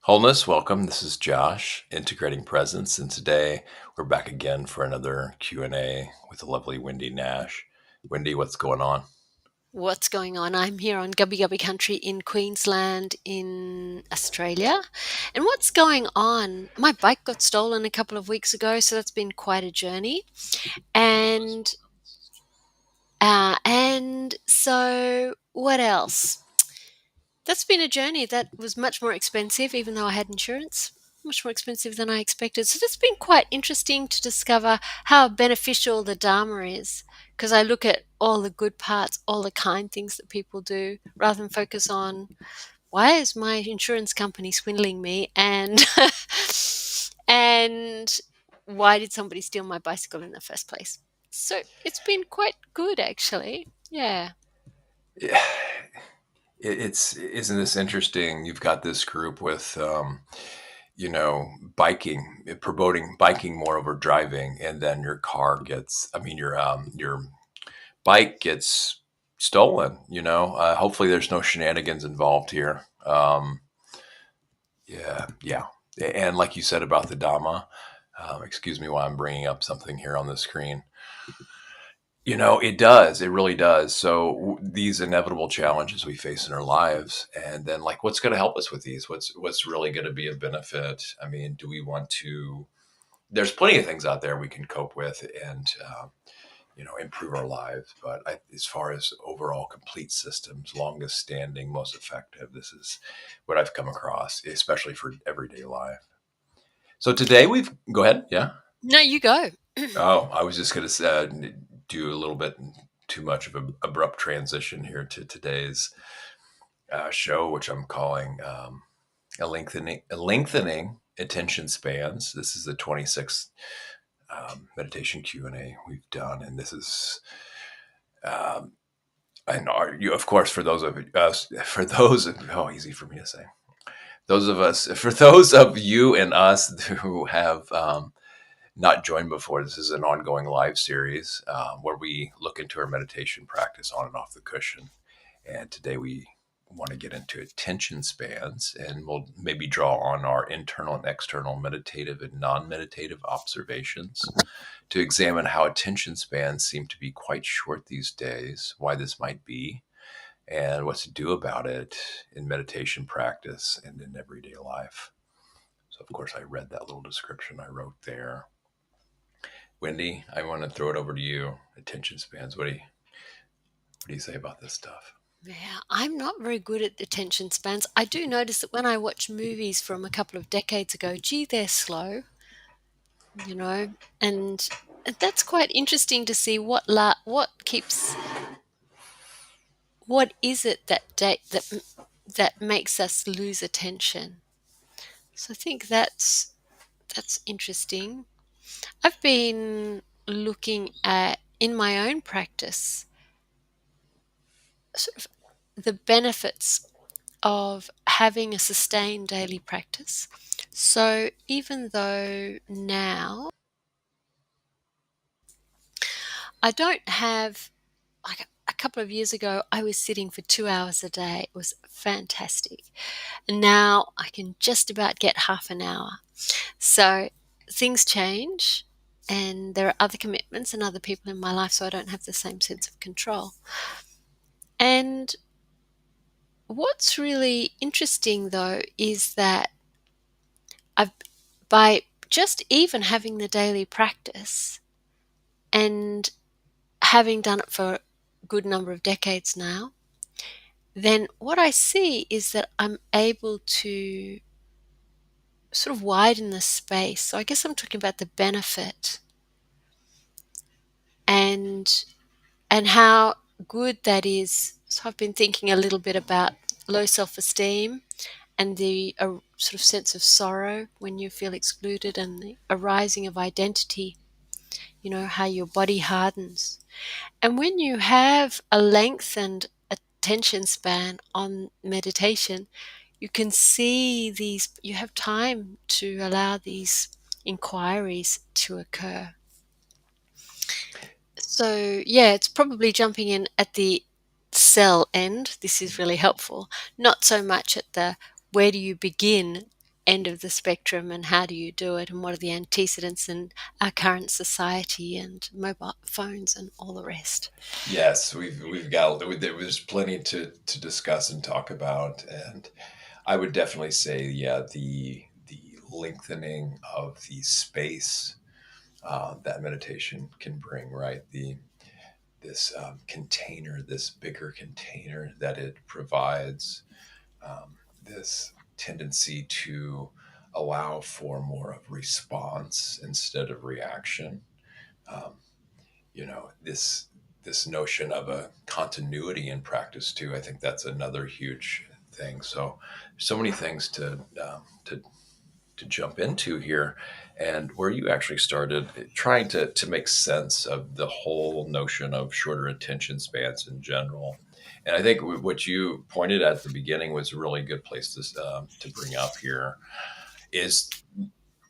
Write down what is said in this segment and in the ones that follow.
Wholeness, welcome. This is Josh, Integrating Presence, and today we're back again for another Q&A with the lovely Wendy Nash. Wendy, what's going on? What's going on? I'm here on Gubby Gubby Country in Queensland in Australia. And what's going on? My bike got stolen a couple of weeks ago, so that's been quite a journey. And so what else? That's been a journey that was much more expensive, even though I had insurance. Much more expensive than I expected. So that's been quite interesting to discover how beneficial the Dharma is. Because I look at all the good parts, all the kind things that people do, rather than focus on why is my insurance company swindling me and and why did somebody steal my bicycle in the first place? So it's been quite good actually. Yeah. Yeah, it's isn't this interesting? You've got this group with, biking, promoting biking more over driving, and then your car gets, your bike gets stolen. Hopefully there's no shenanigans involved here. Yeah. And like you said about the Dhamma, excuse me while I'm bringing up something here on the screen. It does. It really does. So these inevitable challenges we face in our lives, and then like, what's going to help us with these? What's really going to be a benefit? I mean, do we want to? There's plenty of things out there we can cope with and improve our lives. But as far as overall complete systems, longest standing, most effective, this is what I've come across, especially for everyday life. So today we've go ahead. Yeah. No, you go. Oh, I was just going to do a little bit too much of an abrupt transition here to today's show, which I'm calling a lengthening attention spans. This is the 26th meditation Q&A we've done, and this is. And are you, of course, for those of us, easy for me to say. For those of you and us who have not joined before, this is an ongoing live series where we look into our meditation practice on and off the cushion. And today we want to get into attention spans, and we'll maybe draw on our internal and external meditative and non-meditative observations to examine how attention spans seem to be quite short these days, why this might be, and what to do about it in meditation practice and in everyday life. So, of course, I read that little description I wrote there. Wendy, I want to throw it over to you. Attention spans. What do you say about this stuff? Yeah, I'm not very good at attention spans. I do notice that when I watch movies from a couple of decades ago, gee, they're slow, you know, and that's quite interesting to see what is it that makes us lose attention. So I think that's interesting. I've been looking at in my own practice sort of the benefits of having a sustained daily practice. So even though now I don't have, like a couple of years ago, I was sitting for 2 hours a day. It was fantastic. And now I can just about get half an hour. So things change and there are other commitments and other people in my life, so I don't have the same sense of control. And what's really interesting though is that I've by just even having the daily practice and having done it for a good number of decades now, then what I see is that I'm able to sort of widen the space. So I guess I'm talking about the benefit and how good that is. So I've been thinking a little bit about low self-esteem and the sort of sense of sorrow when you feel excluded and the arising of identity, how your body hardens. And when you have a lengthened attention span on meditation, you can see these, you have time to allow these inquiries to occur. So, yeah, it's probably jumping in at the cell end. This is really helpful. Not so much at the where do you begin end of the spectrum, and how do you do it, and what are the antecedents in our current society and mobile phones and all the rest. Yes, we've got there's plenty to discuss and talk about, and I would definitely say, yeah, the lengthening of the space that meditation can bring, right? The this container, this bigger container that it provides, this tendency to allow for more of response instead of reaction. Um, this notion of a continuity in practice too. I think that's another huge thing. So, so many things to jump into here, and where you actually started trying to make sense of the whole notion of shorter attention spans in general. And I think what you pointed at the beginning was a really good place to bring up here is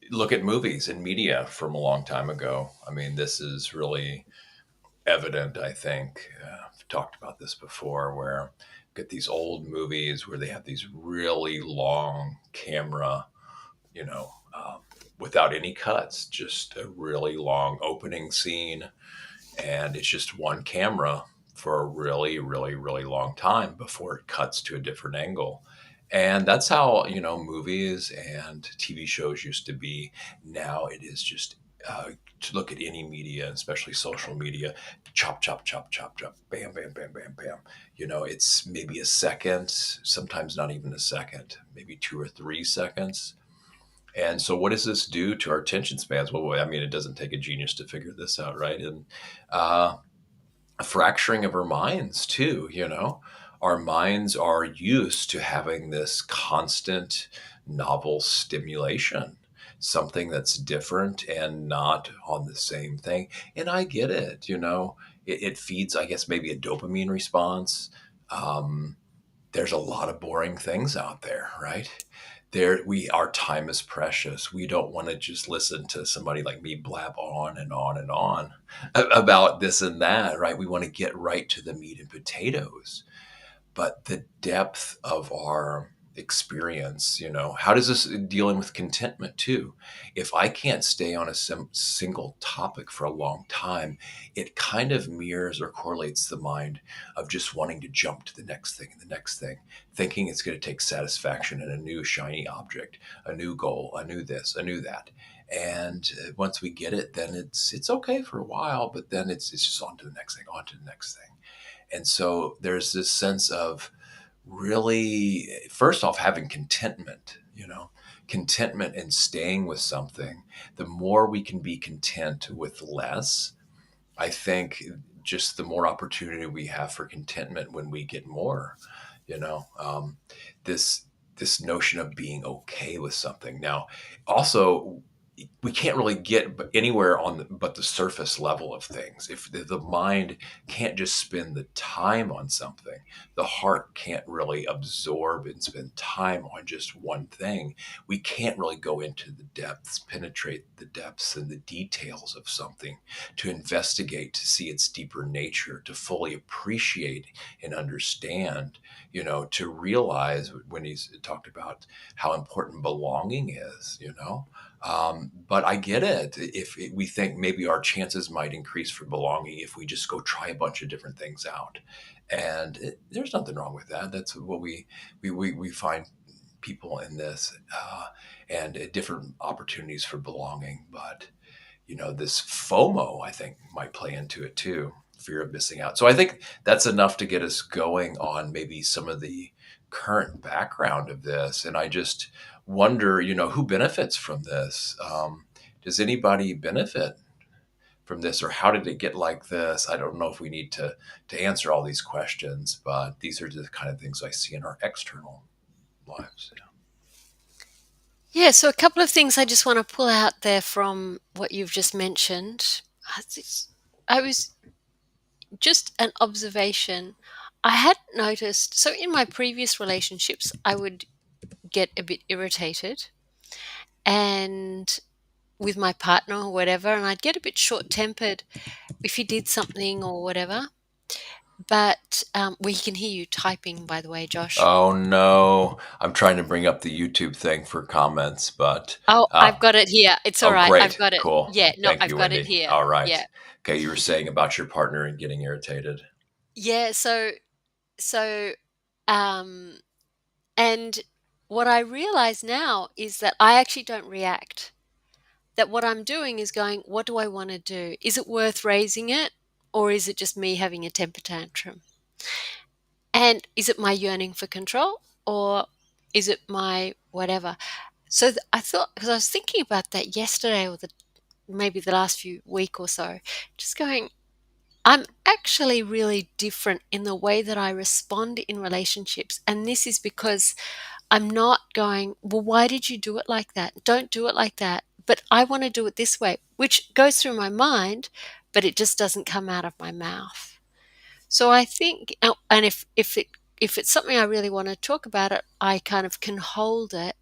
look at movies and media from a long time ago. I mean, this is really evident, I think. I've talked about this before, where get these old movies where they have these really long camera, you know, without any cuts, just a really long opening scene, and it's just one camera for a really, really, really long time before it cuts to a different angle. And that's how, movies and TV shows used to be. Now it is just to look at any media, especially social media, chop, chop, chop, chop, chop, bam, bam, bam, bam, bam. It's maybe a second, sometimes not even a second, maybe 2 or 3 seconds. And so, what does this do to our attention spans? Well, I mean, it doesn't take a genius to figure this out, right? And uh, a fracturing of our minds too. Our minds are used to having this constant novel stimulation, something that's different and not on the same thing. And I get it. It feeds, I guess, maybe a dopamine response. There's a lot of boring things out there, right? Our time is precious. We don't want to just listen to somebody like me blab on and on and on about this and that, right? We want to get right to the meat and potatoes. But the depth of our experience, how does this dealing with contentment too? If I can't stay on a single topic for a long time, it kind of mirrors or correlates the mind of just wanting to jump to the next thing and the next thing, thinking it's going to take satisfaction in a new shiny object, a new goal, a new this, a new that. And once we get it, then it's okay for a while, but then it's just on to the next thing, on to the next thing. And so there's this sense of really, first off, having contentment, contentment and staying with something. The more we can be content with less, I think just the more opportunity we have for contentment when we get more, you know, um, this, this notion of being okay with something. Now, also, we can't really get anywhere but the surface level of things. If the mind can't just spend the time on something, the heart can't really absorb and spend time on just one thing. We can't really go into the depths, penetrate the depths and the details of something, to investigate, to see its deeper nature, to fully appreciate and understand, to realize when he's talked about how important belonging is, but I get it. If we think maybe our chances might increase for belonging if we just go try a bunch of different things out, and there's nothing wrong with that. That's what we find people in this, and different opportunities for belonging. But this FOMO, I think, might play into it too, fear of missing out. So I think that's enough to get us going on maybe some of the current background of this. And I just wonder, who benefits from this? Does anybody benefit from this, or how did it get like this? I don't know if we need to answer all these questions, but these are the kind of things I see in our external lives. Yeah, so a couple of things I just want to pull out there from what you've just mentioned. I was just an observation. I had noticed, so in my previous relationships, I would get a bit irritated and with my partner or whatever, and I'd get a bit short tempered if he did something or whatever. but we can hear you typing, by the way, Josh. Oh no, I'm trying to bring up the YouTube thing for comments, but Oh, uh, I've got it here. It's all oh right. I've great, got it. cool. Yeah, no, Thank I've you, got it Wendy. here. All right. Yeah. Okay, you were saying about your partner and getting irritated. Yeah, so um and what I realize now is that I actually don't react. That what I'm doing is going, what do I want to do? Is it worth raising it, or is it just me having a temper tantrum? And is it my yearning for control, or is it my whatever? So I thought, because I was thinking about that yesterday, or maybe the last few week or so, just going, I'm actually really different in the way that I respond in relationships. And this is because I'm not going, well, why did you do it like that? Don't do it like that. But I want to do it this way, which goes through my mind, but it just doesn't come out of my mouth. So I think, and if it's something I really want to talk about it, I kind of can hold it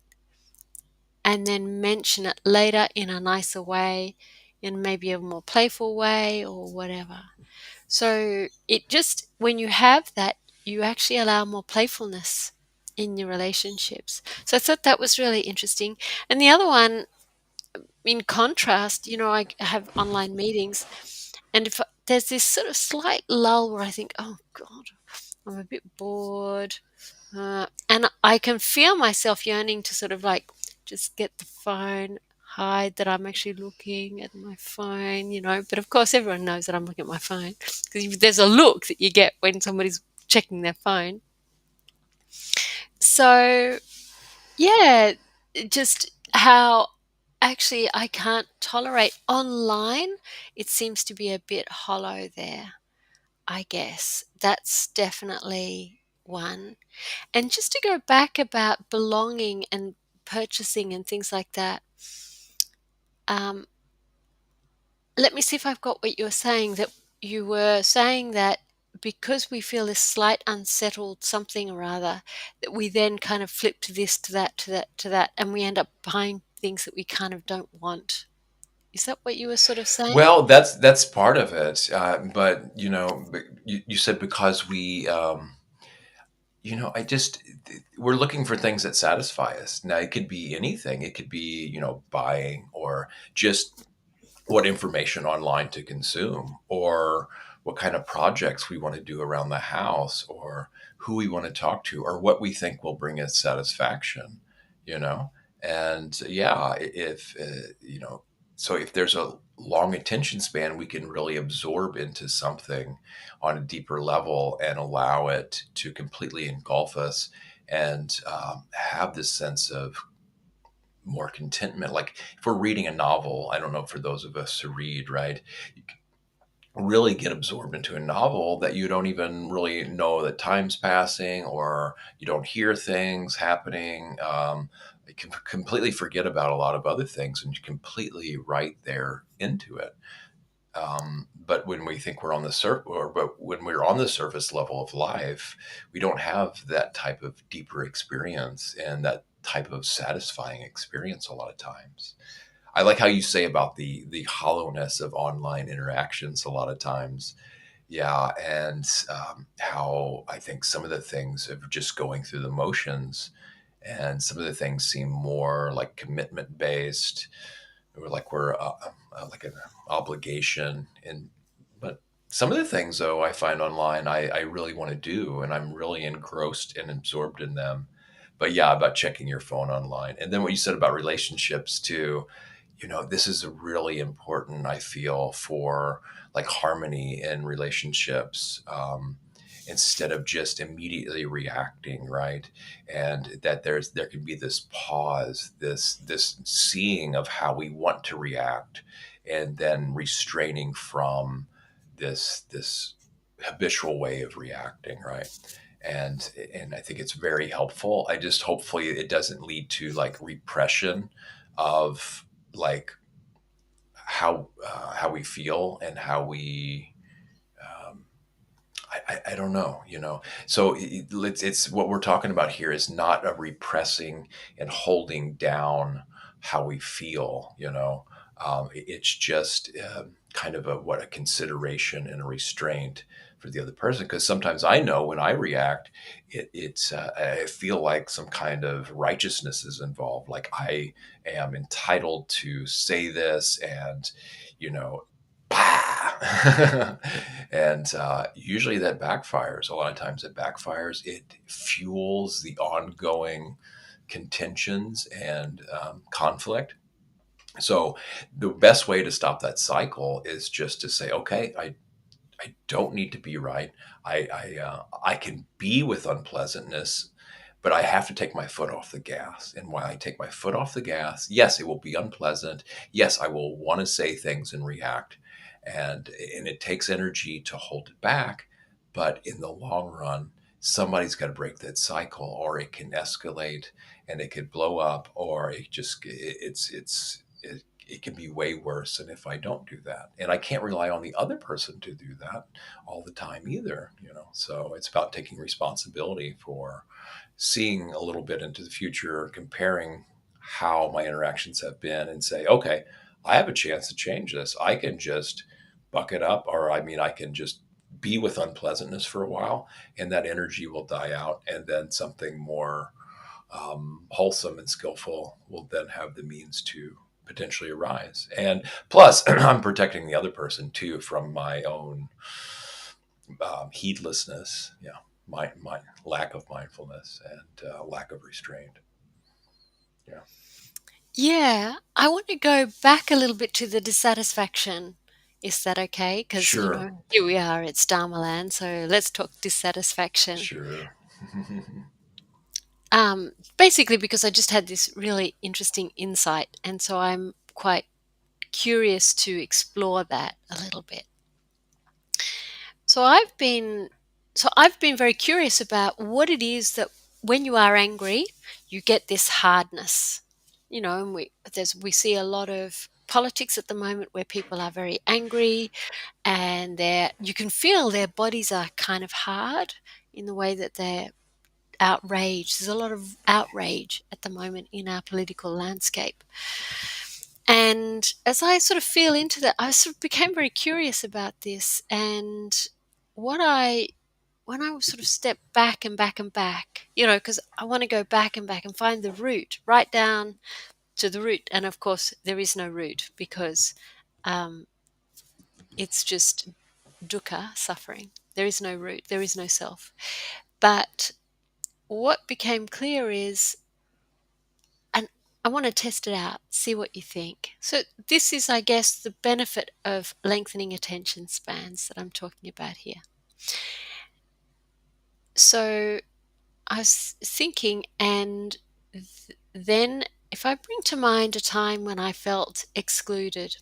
and then mention it later in a nicer way, in maybe a more playful way or whatever. So it just, when you have that, you actually allow more playfulness in your relationships. So I thought that was really interesting. And the other one, in contrast, I have online meetings, and if there's this sort of slight lull where I think, oh God, I'm a bit bored, and I can feel myself yearning to sort of like just get the phone, hide that I'm actually looking at my phone. But of course, everyone knows that I'm looking at my phone because there's a look that you get when somebody's checking their phone. So, yeah, just how actually I can't tolerate online. It seems to be a bit hollow there, I guess. That's definitely one. And just to go back about belonging and purchasing and things like that, um, let me see if I've got what you're saying. That you were saying that because we feel this slight unsettled something or other, that we then kind of flip to this, to that, to that, to that, and we end up buying things that we kind of don't want. Is that what you were sort of saying? Well, that's part of it, but you said because I just we're looking for things that satisfy us. Now, it could be anything. It could be buying or just what information online to consume or what kind of projects we want to do around the house or who we want to talk to or what we think will bring us satisfaction you know and yeah, if so if there's a long attention span, we can really absorb into something on a deeper level and allow it to completely engulf us and have this sense of more contentment. Like if we're reading a novel, I don't know, for those of us who read, right? You can really get absorbed into a novel that you don't even really know that time's passing or you don't hear things happening. You can completely forget about a lot of other things and you completely right there into it. But when we think we're on the but when we're on the surface level of life, we don't have that type of deeper experience and that type of satisfying experience a lot of times. I like how you say about the hollowness of online interactions a lot of times. Yeah, and how I think some of the things of just going through the motions, and some of the things seem more like commitment based, or like we're like an obligation. And but some of the things though I find online, I really want to do, and I'm really engrossed and absorbed in them. But yeah, about checking your phone online, and then what you said about relationships too. This is really important, I feel, for like harmony in relationships. Instead of just immediately reacting, right? And that there can be this pause, this seeing of how we want to react, and then restraining from this habitual way of reacting, right? And I think it's very helpful. I just hopefully it doesn't lead to like repression of like how we feel and how we um, I don't know, So it's what we're talking about here is not a repressing and holding down how we feel, It's just kind of a consideration and a restraint for the other person. Because sometimes I know when I react, I feel like some kind of righteousness is involved. Like I am entitled to say this, and you know, bah! And usually that backfires. A lot of times it backfires. It fuels the ongoing contentions and conflict. So the best way to stop that cycle is just to say, okay, I don't need to be right. I can be with unpleasantness, but I have to take my foot off the gas. And while I take my foot off the gas, yes, it will be unpleasant. Yes, I will want to say things and react, and it takes energy to hold it back. But in the long run, somebody's got to break that cycle, or it can escalate, and it could blow up, or it can be way worse than if I don't do that. And I can't rely on the other person to do that all the time either, you know. So it's about taking responsibility for seeing a little bit into the future, comparing how my interactions have been, and say, okay, I have a chance to change this. I can just buck it up, or I mean, I can just be with unpleasantness for a while, and that energy will die out, and then something more wholesome and skillful will then have the means to potentially arise. And plus, I'm protecting the other person too from my own heedlessness, yeah, my lack of mindfulness and lack of restraint. Yeah, Yeah, I want to go back a little bit to the dissatisfaction. Is that okay? Because, sure, here we are, it's Dharma land, so let's talk dissatisfaction. sure. Basically, because I just had this really interesting insight, and so I'm quite curious to explore that a little bit. So I've been very curious about what it is that when you are angry, you get this hardness. And we see a lot of politics at the moment where people are very angry, and you can feel their bodies are kind of hard in the way that they're outraged. There's a lot of outrage at the moment in our political landscape. And as I sort of feel into that, I sort of became very curious about this. And what I, when I sort of step back and back and back, because I want to go back and back and find the root, right down to the root. And of course, there is no root because um, it's just dukkha, suffering. There is no root, there is no self. But what became clear is, and I want to test it out, see what you think. So, this is, I guess, the benefit of lengthening attention spans that I'm talking about here. So, I was thinking, and then if I bring to mind a time when I felt excluded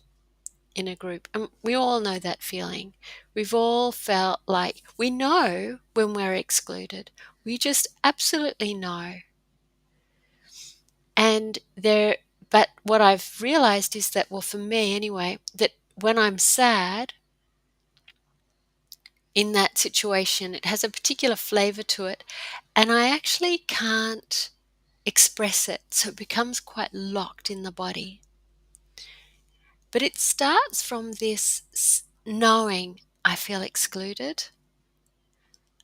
in a group, and we all know that feeling. We've all felt like we know when we're excluded. We just absolutely know. And but what I've realized is that, well, for me anyway, that when I'm sad in that situation, it has a particular flavor to it, and I actually can't express it. So it becomes quite locked in the body. But it starts from this knowing I feel excluded,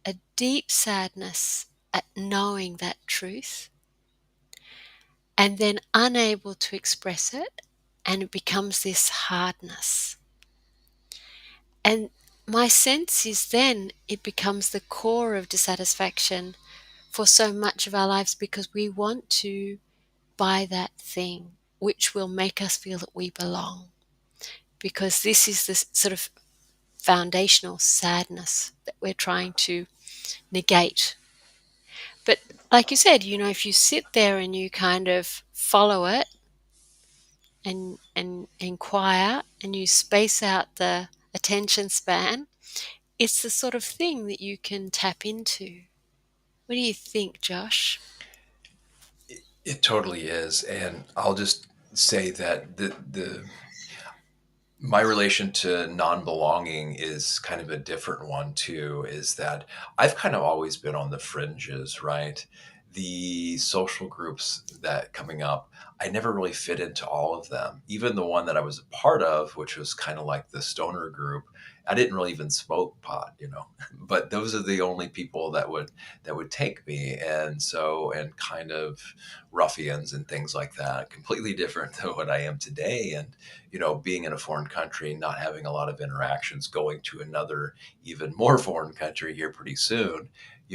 a deep sadness at knowing that truth, and then unable to express it, and it becomes this hardness. And my sense is then it becomes the core of dissatisfaction for so much of our lives, because we want to buy that thing which will make us feel that we belong. Because this is the sort of foundational sadness that we're trying to negate. But like you said, if you sit there and you kind of follow it and inquire and you space out the attention span, it's the sort of thing that you can tap into. What do you think, Josh? It totally is, and I'll just say that the my relation to non-belonging is kind of a different one too. Is that I've kind of always been on the fringes, right? the social groups that coming up, I never really fit into all of them. Even the one that I was a part of, which was kind of like the stoner group, I didn't really even smoke pot, but those are the only people that would take me. And so, and kind of ruffians and things like that, completely different than what I am today. And, being in a foreign country, not having a lot of interactions, going to another even more foreign country here pretty soon,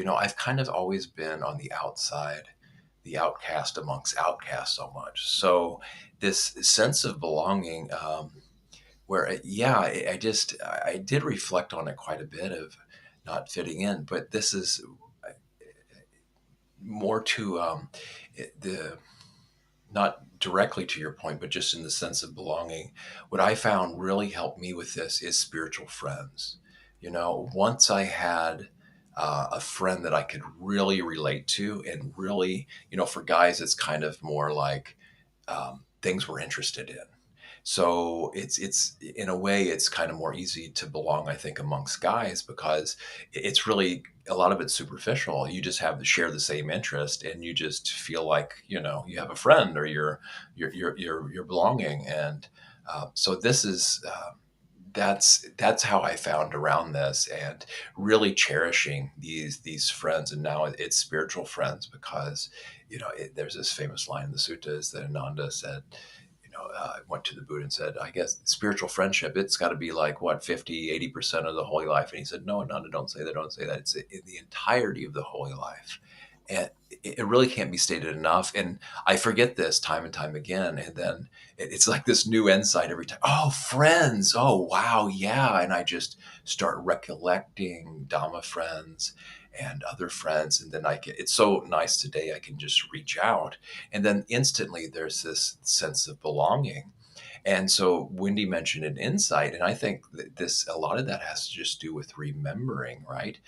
I've kind of always been on the outside, the outcast amongst outcasts so much. So this sense of belonging, where yeah, I did reflect on it quite a bit of not fitting in, but this is more to the not directly to your point, but just in the sense of belonging. What I found really helped me with this is spiritual friends. Once I had a friend that I could really relate to, and really, for guys, it's kind of more like things we're interested in. So it's in a way it's kind of more easy to belong, I think, amongst guys because it's really a lot of it's superficial. You just have to share the same interest, and you just feel like you have a friend, or you're belonging. And so this is that's how I found around this, and really cherishing these friends. And now it's spiritual friends because there's this famous line in the suttas that Ananda said, went to the Buddha and said, I guess spiritual friendship, it's got to be like what, 50, 80% of the holy life. And he said, no, Ananda, don't say that. Don't say that. It's in the entirety of the holy life. And it really can't be stated enough. And I forget this time and time again. And then it's like this new insight every time. Oh, friends. Oh, wow. Yeah. And I just start recollecting Dhamma friends and other friends. And then it's so nice today. I can just reach out. And then instantly there's this sense of belonging. And so Wendy mentioned an insight. And I think that a lot of that has to just do with remembering, right?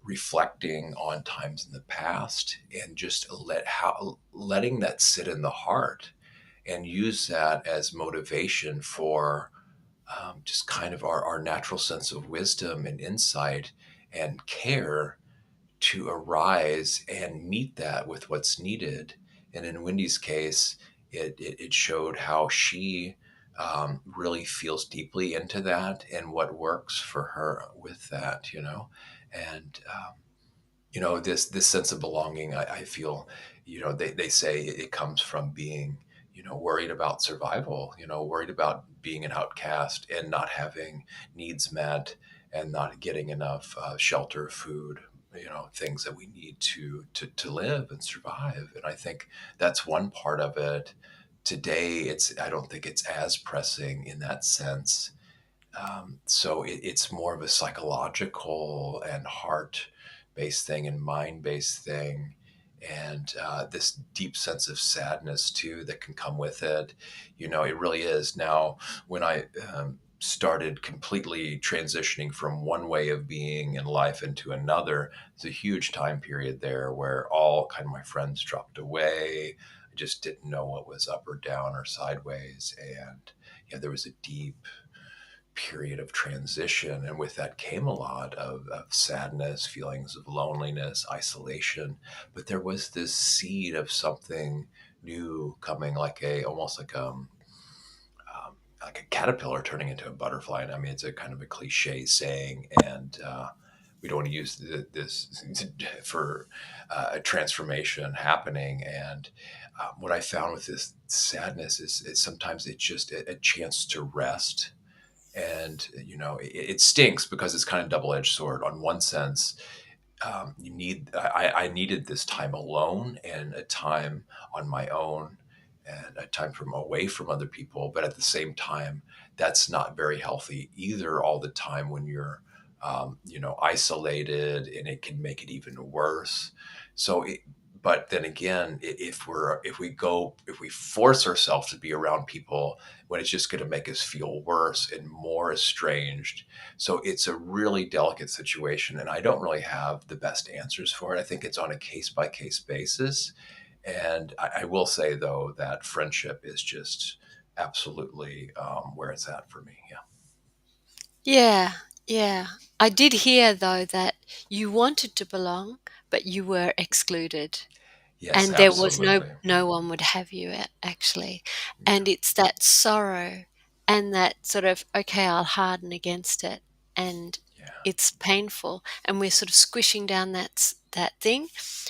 Reflecting on times in the past, and just letting that sit in the heart, and use that as motivation for just kind of our natural sense of wisdom and insight and care to arise and meet that with what's needed. And in Wendy's case, it showed how she really feels deeply into that and what works for her with that, and this sense of belonging. I feel, they say it comes from being worried about survival, worried about being an outcast and not having needs met, and not getting enough shelter, food, things that we need to live and survive. And I think that's one part of it. Today, I don't think it's as pressing in that sense. So it's more of a psychological and heart based thing and mind based thing. And this deep sense of sadness too that can come with it. It really is. Now, when I started completely transitioning from one way of being in life into another, it's a huge time period there where all kind of my friends dropped away. I just didn't know what was up or down or sideways. And yeah, there was a deep period of transition. And with that came a lot of sadness, feelings of loneliness, isolation. But there was this seed of something new coming, almost like a caterpillar turning into a butterfly. And I mean, it's a kind of a cliche saying, and we don't want to use this for a transformation happening. And what I found with this sadness is sometimes it's just a chance to rest. And it stinks because it's kind of double-edged sword. On one sense, I needed this time alone, and a time on my own, and a time from away from other people. But at the same time, that's not very healthy either all the time when you're isolated, and it can make it even worse. So but then again, if we force ourselves to be around people, when it's just going to make us feel worse and more estranged. So it's a really delicate situation, and I don't really have the best answers for it. I think it's on a case by case basis. And I will say, though, that friendship is just absolutely where it's at for me. Yeah. Yeah, yeah. I did hear though that you wanted to belong, but you were excluded. Yes, and there was absolutely. no one would have you actually. Yeah. And it's that sorrow and that sort of, okay, I'll harden against it, and Yeah. it's painful, and we're sort of squishing down that thing,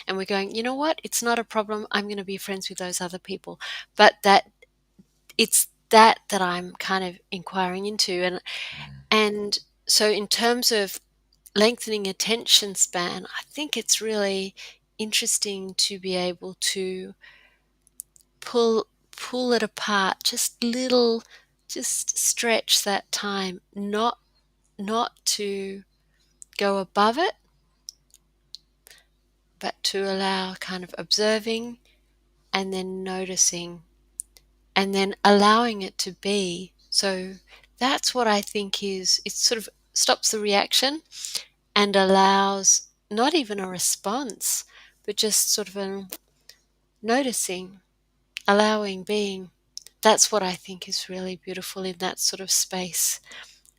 and we're going, you know what, it's not a problem, I'm going to be friends with those other people. But that it's that I'm kind of inquiring into. Mm. And so in terms of lengthening attention span, I think it's really interesting to be able to pull it apart, just stretch that time, not to go above it, but to allow kind of observing and then noticing and then allowing it to be. So that's what I think is, it sort of stops the reaction and allows not even a response, but just sort of a noticing, allowing, being. That's what I think is really beautiful in that sort of space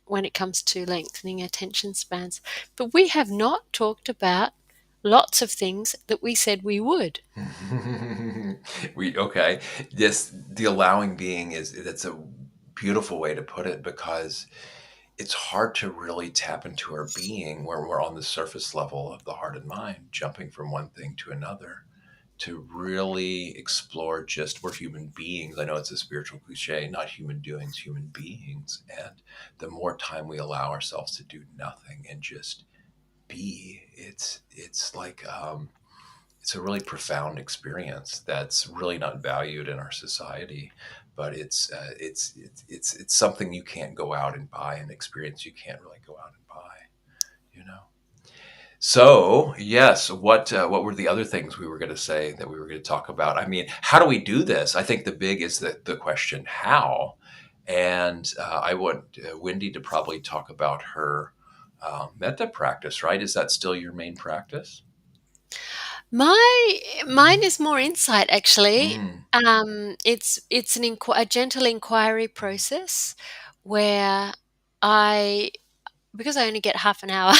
when it comes to lengthening attention spans. But we have not talked about lots of things that we said we would. We okay. Yes, the allowing being is that's a beautiful way to put it because it's hard to really tap into our being where we're on the surface level of the heart and mind, jumping from one thing to another, to really explore just we're human beings. I know it's a spiritual cliche, not human doings, human beings. And the more time we allow ourselves to do nothing and just be, it's like it's a really profound experience that's really not valued in our society, but it's something you can't go out and buy, an experience you can't really go out and buy, you know. So yes, what were the other things we were going to say that we were going to talk about? I mean, how do we do this? I think the big is the question how, and I want Wendy to probably talk about her metta practice. Right? Is that still your main practice? Mine is more insight actually. Mm. It's a gentle inquiry process where I, because I only get half an hour,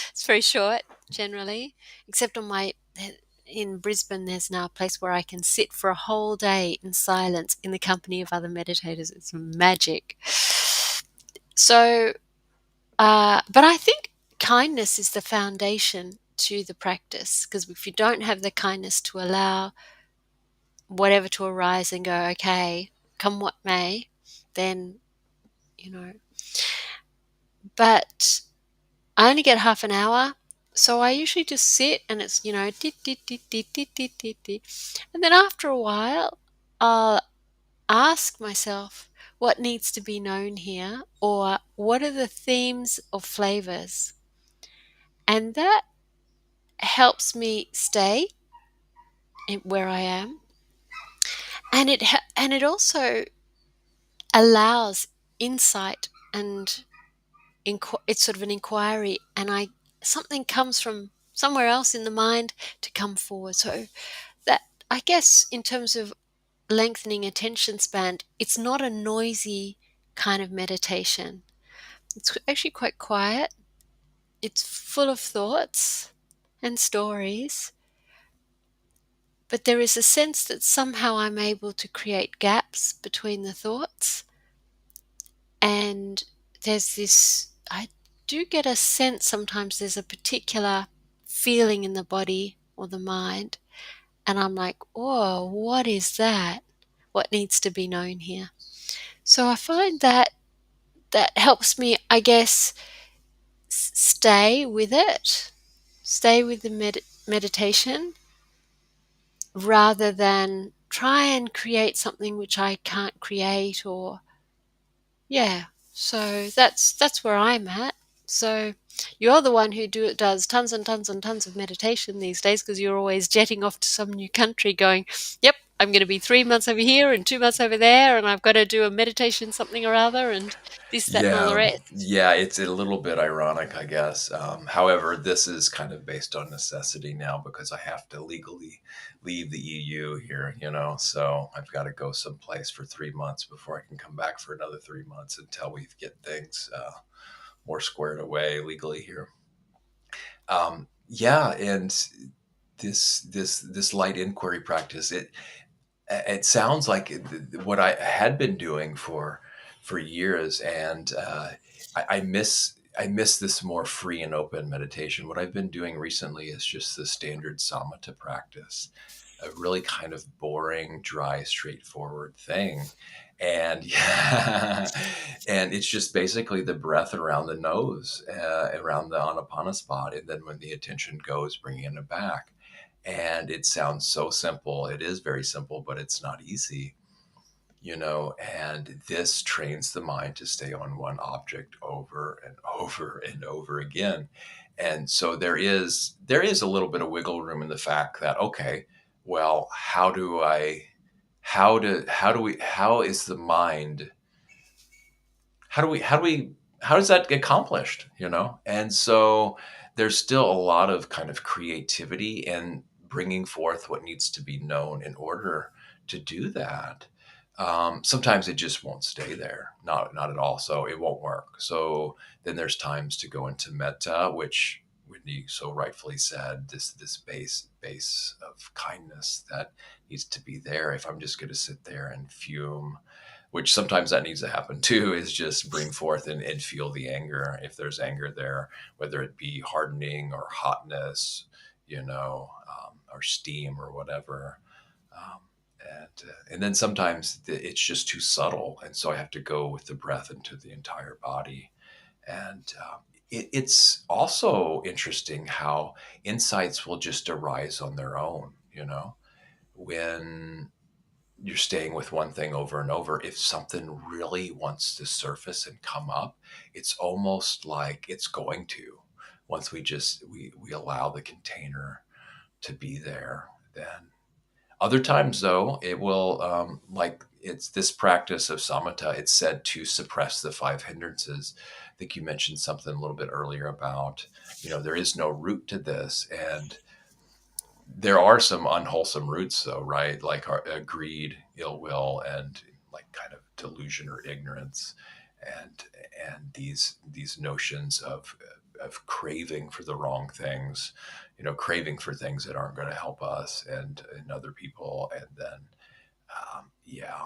it's very short generally, except on my, in Brisbane, there's now a place where I can sit for a whole day in silence in the company of other meditators. It's magic. So, but I think kindness is the foundation to the practice, because if you don't have the kindness to allow whatever to arise and go, okay, come what may, then, you know, but I only get half an hour, so I usually just sit and it's, dit, dit, dit, dit, dit, dit, dit, dit. And then after a while, I'll ask myself what needs to be known here, or what are the themes or flavors. And that helps me stay where I am. And it also allows insight, and it's sort of an inquiry, and something comes from somewhere else in the mind to come forward. So that, I guess, in terms of lengthening attention span, it's not a noisy kind of meditation. It's actually quite quiet. It's full of thoughts and stories, but there is a sense that somehow I'm able to create gaps between the thoughts. And there's this, I do get a sense sometimes there's a particular feeling in the body or the mind, and I'm like, oh, what is that? What needs to be known here? So I find that that helps me, I guess, stay with it, stay with the meditation, rather than try and create something which I can't create. Or yeah, so that's where I'm at. So you're the one who does tons and tons and tons of meditation these days, because you're always jetting off to some new country going, yep, I'm going to be 3 months over here and 2 months over there, and I've got to do a meditation something or other, and this, that, and all the Yeah, rest. yeah, it's a little bit ironic, I guess. However, this is kind of based on necessity now because I have to legally leave the EU here, you know, so I've got to go someplace for 3 months before I can come back for another 3 months until we get things more squared away legally here. Yeah, and this light inquiry practice, it sounds like what I had been doing for years, and I miss this more free and open meditation. What I've been doing recently is just the standard samatha practice, a really kind of boring, dry, straightforward thing. And yeah, and it's just basically the breath around the nose, around the anapana spot, and then when the attention goes, bringing it back. And it sounds so simple. It is very simple, but it's not easy, and this trains the mind to stay on one object over and over and over again. And so there is a little bit of wiggle room in the fact that, okay, well, how is the mind, how does that get accomplished, and so there's still a lot of kind of creativity and bringing forth what needs to be known in order to do that. Sometimes it just won't stay there, not at all, so it won't work. So then there's times to go into metta, which Whitney so rightfully said, this base of kindness that needs to be there. If I'm just going to sit there and fume, which sometimes that needs to happen too, is just bring forth and feel the anger, if there's anger there, whether it be hardening or hotness, or steam or whatever. um, and then sometimes it's just too subtle, and so I have to go with the breath into the entire body. And it's also interesting how insights will just arise on their own, when you're staying with one thing over and over. If something really wants to surface and come up, it's almost like it's going to, once we allow the container to be there. Then other times, though, it will, like it's this practice of samatha, it's said to suppress the five hindrances. I think you mentioned something a little bit earlier about, there is no root to this. And there are some unwholesome roots, though, right? Like greed, ill will, and like kind of delusion or ignorance, and these notions of craving for the wrong things, craving for things that aren't going to help us and other people. And then, yeah,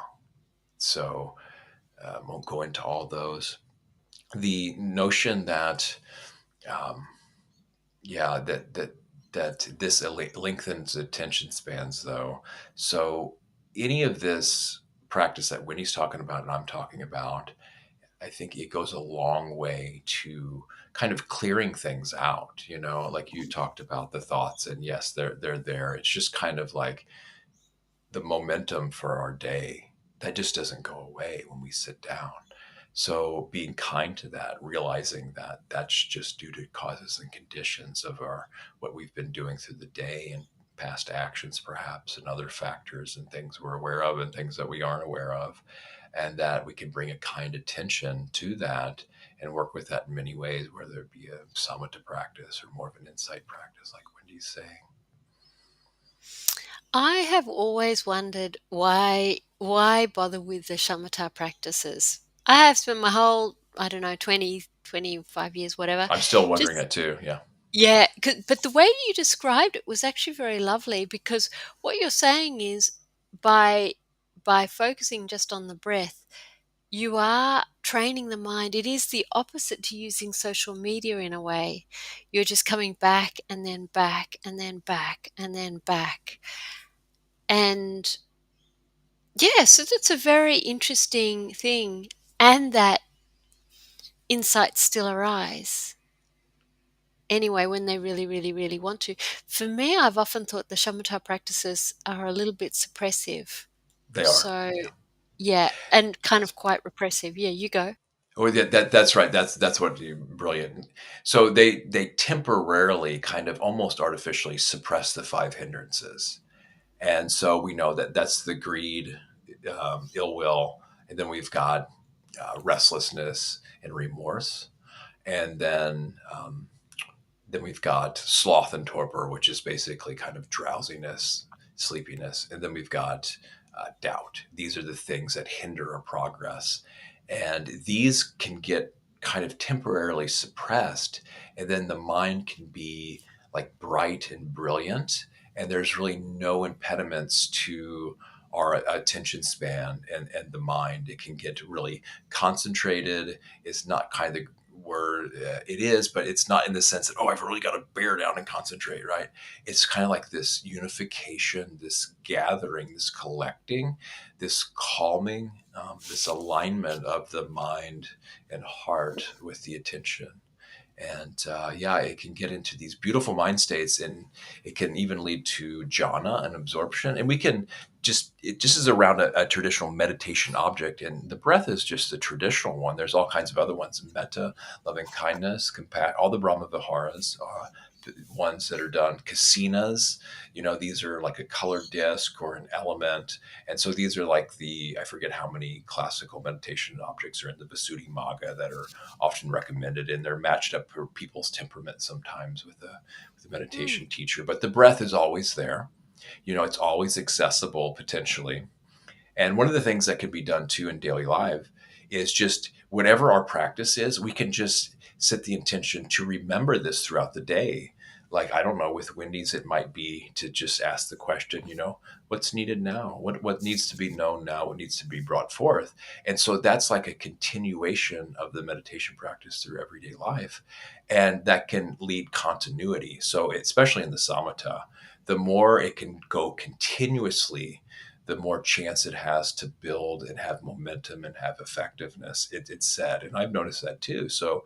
so won't go into all those. The notion that, um, yeah, that this lengthens attention spans, though. So any of this practice that Winnie's talking about and I'm talking about, I think it goes a long way to kind of clearing things out. Like you talked about the thoughts, and yes, they're there. It's just kind of like the momentum for our day that just doesn't go away when we sit down. So being kind to that, realizing that that's just due to causes and conditions of our what we've been doing through the day, and past actions perhaps, and other factors and things we're aware of and things that we aren't aware of, and that we can bring a kind attention to that and work with that in many ways, whether it be a samatha practice or more of an insight practice, like Wendy's saying. I have always wondered why bother with the shamatha practices. I have spent my whole, I don't know, 20, 25 years, whatever, I'm still wondering just it too. Yeah. yeah, but the way you described it was actually very lovely, because what you're saying is by by focusing just on the breath, you are training the mind. It is the opposite to using social media in a way. You're just coming back and then back and then back and then back. And yeah, so that's a very interesting thing. And that insights still arise anyway when they really, really, really want to. For me, I've often thought the shamatha practices are a little bit suppressive. They are. So, Yeah. yeah, and kind of quite repressive. Yeah, you go. Oh, yeah, that's right. That's what you brilliant. So they temporarily, kind of almost artificially, suppress the five hindrances, and so we know that that's the greed, ill will, and then we've got restlessness and remorse, and then we've got sloth and torpor, which is basically kind of drowsiness, sleepiness. And then we've got doubt. These are the things that hinder our progress. And these can get kind of temporarily suppressed. And then the mind can be like bright and brilliant. and there's really no impediments to our attention span and the mind. It can get really concentrated. It's not kind of where it is, but it's not in the sense that, oh, I've really got to bear down and concentrate, right? It's kind of like this unification, this gathering, this collecting, this calming, this alignment of the mind and heart with the attention. And yeah, it can get into these beautiful mind states, and it can even lead to jhana and absorption. And we can it just is around a traditional meditation object, and the breath is just the traditional one. There's all kinds of other ones: metta, loving kindness, compassion, all the Brahma Viharas. Ones that are done, kasinas, these are like a colored disc or an element. And so these are like I forget how many classical meditation objects are in the Visuddhimagga that are often recommended, and they're matched up for people's temperament sometimes with a Mm. meditation teacher. But the breath is always there. It's always accessible potentially. And one of the things that can be done too in daily life is just whatever our practice is, we can just set the intention to remember this throughout the day. Like, I don't know, with Wendy's, it might be to just ask the question, what's needed now? What needs to be known now? What needs to be brought forth? And so that's like a continuation of the meditation practice through everyday life. And that can lead continuity. So, especially in the samatha, the more it can go continuously, the more chance it has to build and have momentum and have effectiveness. It's said, and I've noticed that too. So,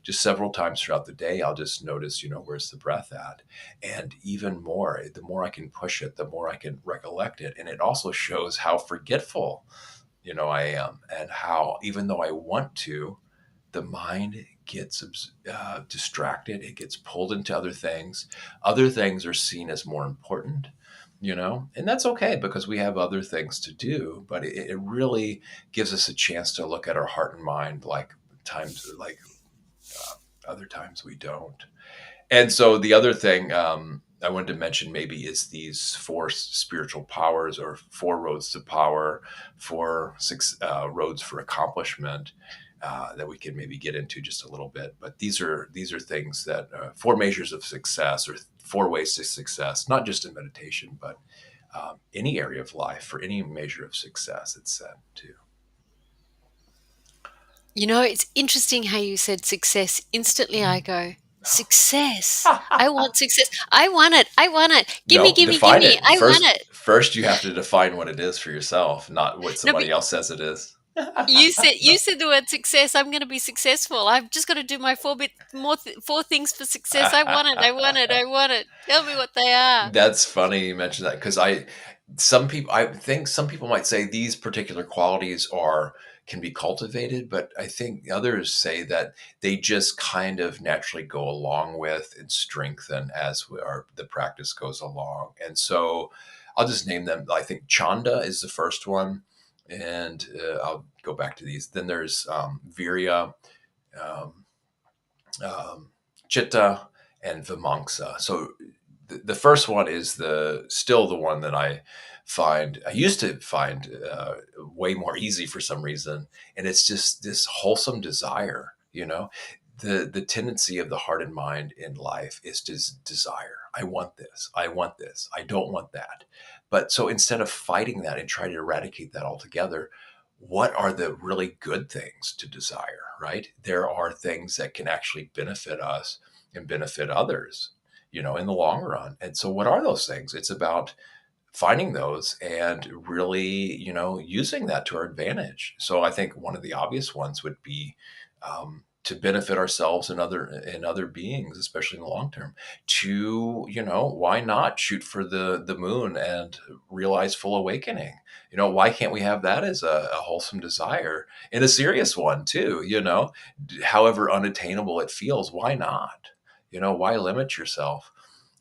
just several times throughout the day, I'll just notice, where's the breath at, and even more, the more I can push it, the more I can recollect it, and it also shows how forgetful, I am, and how even though I want to, the mind gets distracted. It gets pulled into other things. Other things are seen as more important, and that's okay because we have other things to do. But it really gives us a chance to look at our heart and mind like times, like other times we don't. And so the other thing I wanted to mention maybe is these four spiritual powers, or four roads to power, four roads for accomplishment, that we can maybe get into just a little bit. But these are things that four measures of success, or four ways to success, not just in meditation, but any area of life, for any measure of success. It's said too. It's interesting how you said success. Instantly, I go, success. I want success. I want it. I want it. Gimme, No, gimme, define gimme. it I want first. it. First, you have to define what it is for yourself, not what No, but somebody else says it is. you said the word success. I'm going to be successful. I've just got to do my four things for success. I want it. I want it. I want it. Tell me what they are. That's funny you mentioned that, because I think some people might say these particular qualities are can be cultivated, but I think others say that they just kind of naturally go along with and strengthen as the practice goes along. And so I'll just name them. I think chanda is the first one, and I'll go back to these. Then there's virya, um, um, chitta, and vimamsa. So the first one is still the one that I used to find way more easy for some reason, and it's just this wholesome desire. The tendency of the heart and mind in life is to desire. I want this. I want this. I don't want that. But so instead of fighting that and trying to eradicate that altogether, what are the really good things to desire, right? There are things that can actually benefit us and benefit others, in the long run. And so, what are those things? It's about finding those and really, using that to our advantage. So, I think one of the obvious ones would be to benefit ourselves and other beings, especially in the long term. To, why not shoot for the moon and realize full awakening? Why can't we have that as a wholesome desire, and a serious one too? However unattainable it feels, why not? Why limit yourself?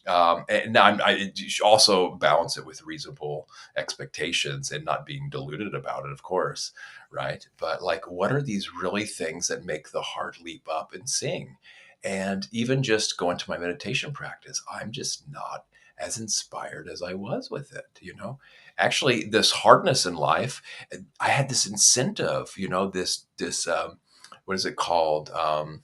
And I also balance it with reasonable expectations and not being deluded about it, of course, right? But like, what are these really things that make the heart leap up and sing? And even just going to my meditation practice, I'm just not as inspired as I was with it. Actually, this hardness in life, I had this incentive. This what is it called? Um,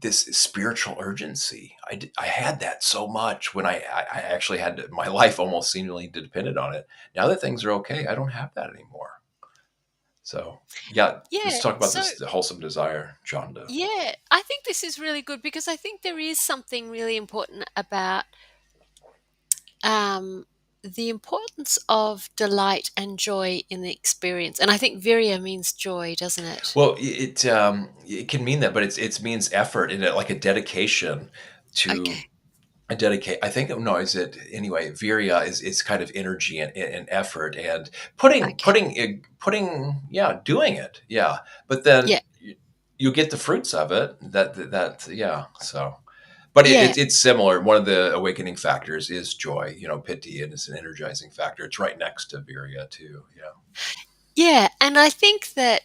this spiritual urgency. I had that so much when I actually had to, my life almost seemingly depended on it. Now that things are okay, I don't have that anymore. So yeah, let's Yeah. talk about So, this wholesome desire, Jonda. yeah, I think this is really good because I think there is something really important about um, the importance of delight and joy in the experience. And I think virya means joy, doesn't it? Well, it can mean that, but it means effort and like a dedication to Okay. a dedicate. I think no, is it anyway? Virya is kind of energy and effort and Okay. yeah, doing it, yeah. But then Yeah. you get the fruits of it. That yeah. So, but Yeah. it's similar. One of the awakening factors is joy. You know, piti, and it's an energizing factor. It's right next to virya too. Yeah. Yeah. And I think that,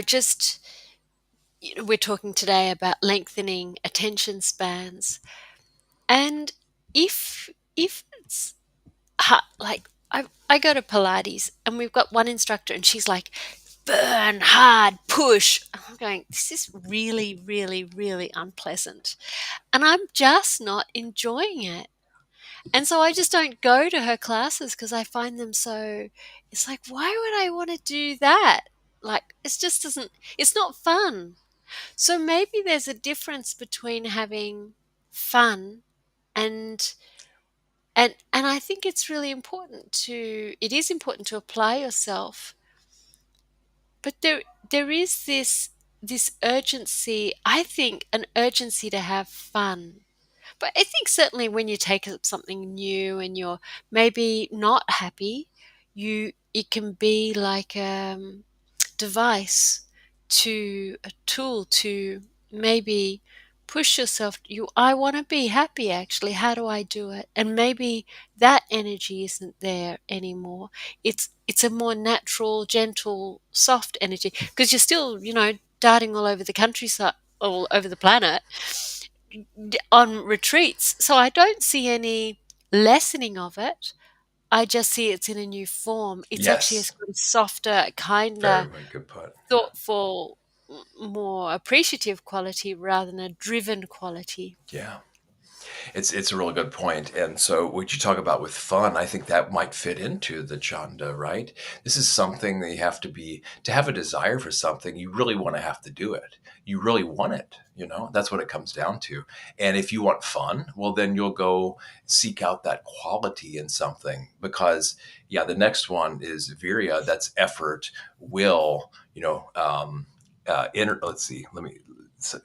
just we're talking today about lengthening attention spans. And if it's like I go to Pilates and we've got one instructor and she's like, burn hard, push. I'm going, this is really, really, really unpleasant. And I'm just not enjoying it. And so I just don't go to her classes because I find them so, it's like, why would I want to do that? Like, it just doesn't, it's not fun. So maybe there's a difference between having fun and and I think it's really important to it is important to apply yourself, but there is this urgency, I think an urgency to have fun. But I think certainly when you take up something new and you're maybe not happy, you it can be like device to a tool to maybe push yourself. I want to be happy, actually, how do I do it? And maybe that energy isn't there anymore. It's a more natural, gentle, soft energy because you're still, darting all over the countryside, all over the planet, on retreats. So I don't see any lessening of it. I just see it's in a new form. It's actually a Yes. sort of softer, kinder, Very, very good put. Yeah. thoughtful, more appreciative quality rather than a driven quality. Yeah. It's a really good point. And so what you talk about with fun, I think that might fit into the chanda, right? This is something that you have to have a desire for something, you really want to have to do it. You really want it, That's what it comes down to. And if you want fun, well then you'll go seek out that quality in something because yeah, the next one is virya, that's effort, will, let's see, let me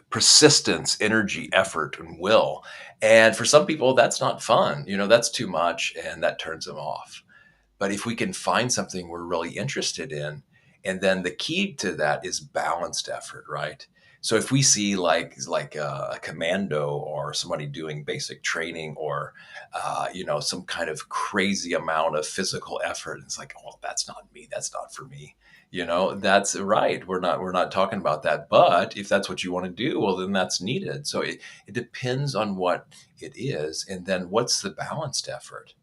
persistence, energy, effort, and will. And for some people, that's not fun. That's too much and that turns them off. But if we can find something we're really interested in, and then the key to that is balanced effort, right? So if we see like a commando or somebody doing basic training or some kind of crazy amount of physical effort, it's like, oh, that's not me. That's not for me. That's right. We're not talking about that. But if that's what you want to do, well, then that's needed. So it depends on what it is, and then what's the balanced effort.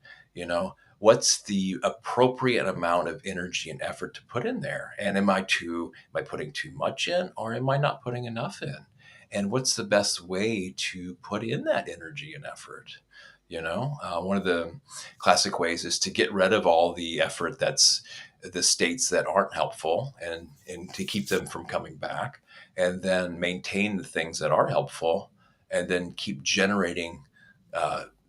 What's the appropriate amount of energy and effort to put in there, and am I putting too much in or am I not putting enough in, and what's the best way to put in that energy and effort. One of the classic ways is to get rid of all the effort that's the states that aren't helpful, and to keep them from coming back, and then maintain the things that are helpful, and then keep generating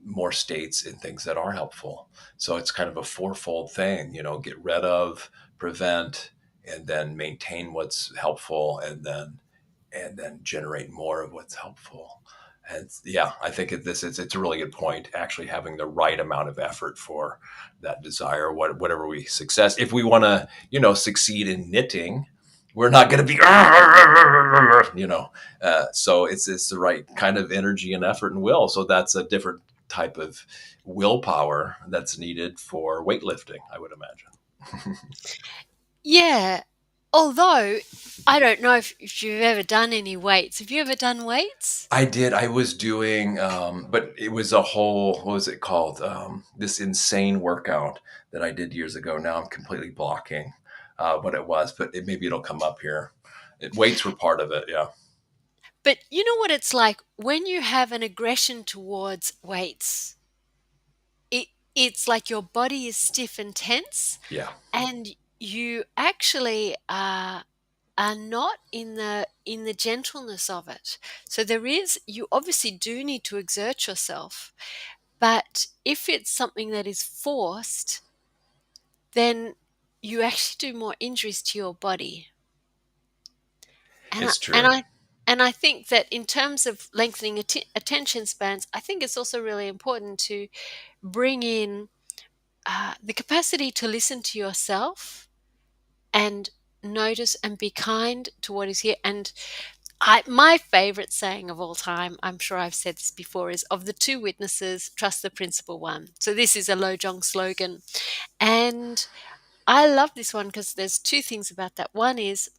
more states and things that are helpful. So it's kind of a fourfold thing, get rid of, prevent, and then maintain what's helpful, and then generate more of what's helpful. And yeah, I think it's a really good point. Actually, having the right amount of effort for that desire, whatever we success. If we want to, succeed in knitting, we're not going to be, So it's the right kind of energy and effort and will. So that's a different type of willpower that's needed for weightlifting, I would imagine. Yeah. Although I don't know if you've ever done any weights. Have you ever done weights? I did. I was doing, but it was a whole, what was it called? This insane workout that I did years ago. Now I'm completely blocking what it was, but maybe it'll come up here. Weights were part of it. Yeah. But you know what it's like when you have an aggression towards weights? It's like your body is stiff and tense, Yeah, and you actually are not in the gentleness of it. So you obviously do need to exert yourself, but if it's something that is forced, then you actually do more injuries to your body. And I, it's and true. I and I think that in terms of lengthening attention spans, I think it's also really important to bring in the capacity to listen to yourself and notice and be kind to what is here. And my favorite saying of all time, I'm sure I've said this before, is of the two witnesses, trust the principal one. So this is a Lojong slogan. And I love this one because there's two things about that. One is,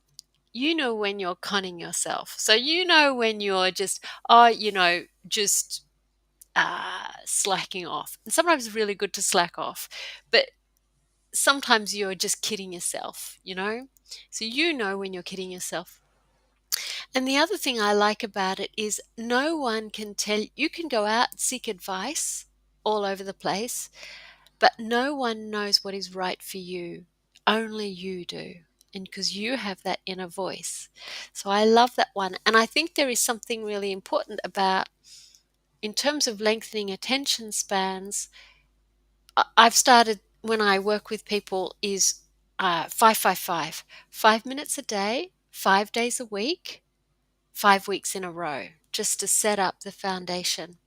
you know, when you're conning yourself. So you know when you're just, just slacking off. And sometimes it's really good to slack off. But sometimes you're just kidding yourself, you know? So you know when you're kidding yourself. And the other thing I like about it is no one can tell you can go out and seek advice all over the place, but no one knows what is right for you. Only you do. And because you have that inner voice. So I love that one. And I think there is something really important about, in terms of lengthening attention spans, I've started when I work with people is 5 5 5, 5 minutes a day, 5 days a week, 5 weeks in a row, just to set up the foundation.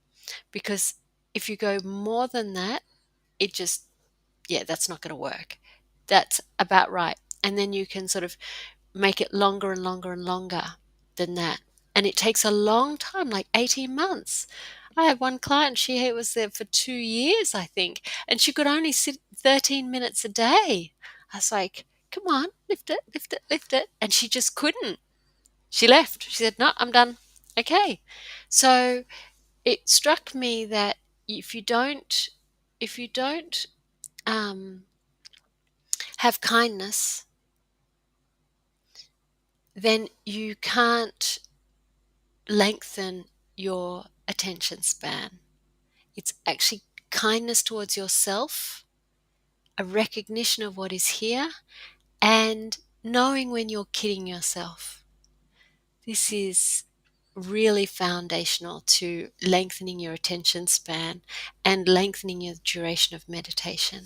Because if you go more than that, it just, yeah, that's not going to work. That's about right. And then you can sort of make it longer and longer and longer than that. And it takes a long time, like 18 months. I had one client, she was there for 2 years, I think, and she could only sit 13 minutes a day. I was like, come on, lift it, lift it, lift it. And she just couldn't. She left. She said, no, I'm done. Okay. So it struck me that if you don't um, have kindness, then you can't lengthen your attention span. It's actually kindness towards yourself, a recognition of what is here, and knowing when you're kidding yourself. This is really foundational to lengthening your attention span and lengthening your duration of meditation.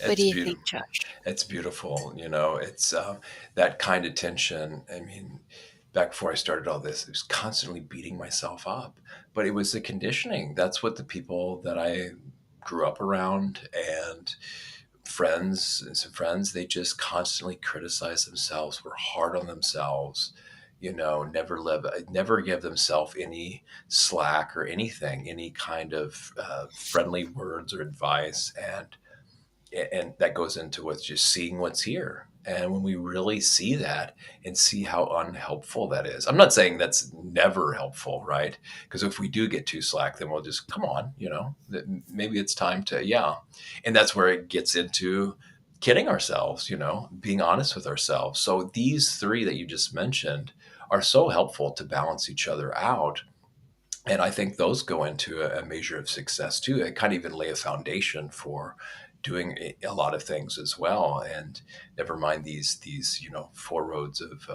What do It's you beautiful. think, Josh? It's beautiful. It's that kind of tension. I mean, back before I started all this, I was constantly beating myself up, but it was the conditioning. That's what the people that I grew up around and friends and some friends, they just constantly criticize themselves, were hard on themselves, never give themselves any slack or anything, any kind of friendly words or advice. And that goes into what's just seeing what's here. And when we really see that and see how unhelpful that is, I'm not saying that's never helpful, right? Because if we do get too slack, then we'll just come on, that maybe it's time to, yeah. And that's where it gets into kidding ourselves, being honest with ourselves. So these three that you just mentioned are so helpful to balance each other out, and I think those go into a measure of success too. It kind of even lay a foundation for doing a lot of things as well. And never mind these four roads of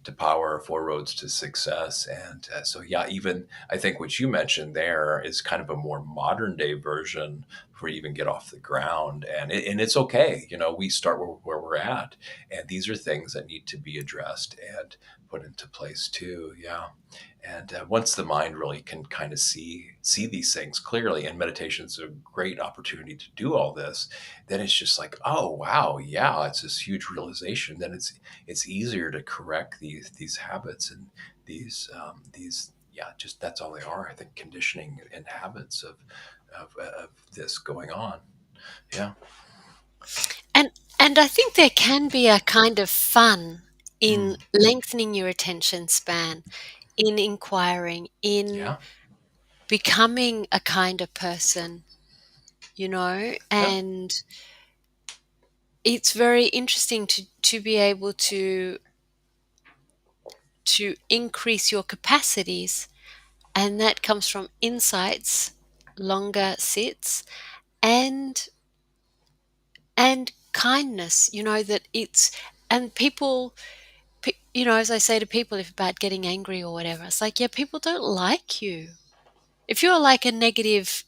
to power, four roads to success. And so yeah, even I think what you mentioned there is kind of a more modern day version where you even get off the ground, and it's okay. We start where we're at, and these are things that need to be addressed and put into place too. Yeah. And once the mind really can kind of see these things clearly, and meditation is a great opportunity to do all this, then it's just like, oh wow, yeah, it's this huge realization. Then it's easier to correct these habits and these yeah, just that's all they are. I think conditioning and habits of this going on. Yeah, And and I think there can be a kind of fun in mm, lengthening your attention span, in inquiring, in yeah, becoming a kinder person, you know, yeah, and it's very interesting to be able to increase your capacities, and that comes from insights, longer sits, and kindness, that it's, and people, as I say to people, if about getting angry or whatever, it's like, yeah, people don't like you. If you're like a negative,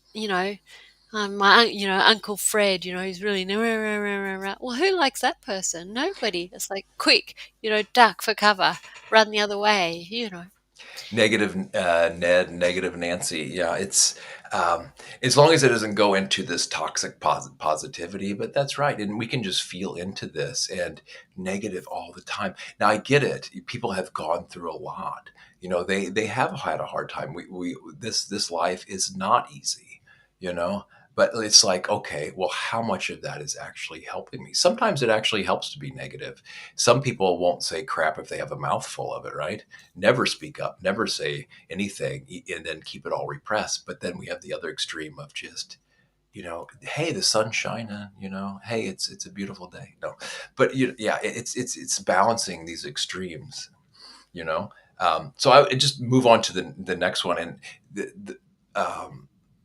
Uncle Fred, he's really, well, who likes that person? Nobody. It's like, quick, duck for cover, run the other way. Negative Ned, negative Nancy. Yeah, it's as long as it doesn't go into this toxic positivity. But that's right, and we can just feel into this and negative all the time. Now I get it. People have gone through a lot. They have had a hard time. We this life is not easy. You know, but it's like, okay, well, how much of that is actually helping me? Sometimes it actually helps to be negative. Some people won't say crap if they have a mouthful of it, right? Never speak up, never say anything, and then keep it all repressed. But then we have the other extreme of just, hey, the sun's shining, hey, it's a beautiful day. No, but yeah, it's balancing these extremes, you know. So I would just move on to the next one, and the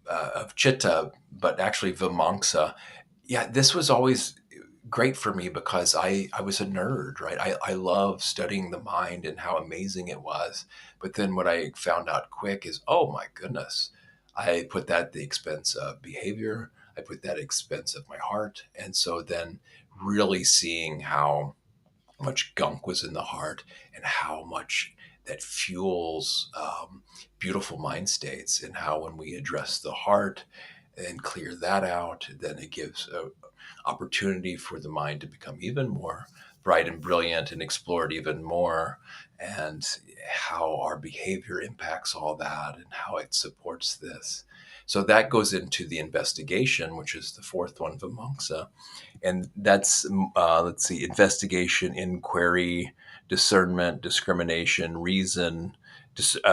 of chitta, but actually vimamsa. Yeah, this was always great for me because I was a nerd, right? I love studying the mind and how amazing it was. But then what I found out quick is, oh my goodness, I put that at the expense of behavior. I put that at the expense of my heart. And so then really seeing how much gunk was in the heart and how much that fuels beautiful mind states, and how when we address the heart and clear that out, then it gives a opportunity for the mind to become even more bright and brilliant and explore it even more, and how our behavior impacts all that and how it supports this. So that goes into the investigation, which is the fourth one, vimamsa, and that's let's see, investigation, inquiry, discernment, discrimination, reason,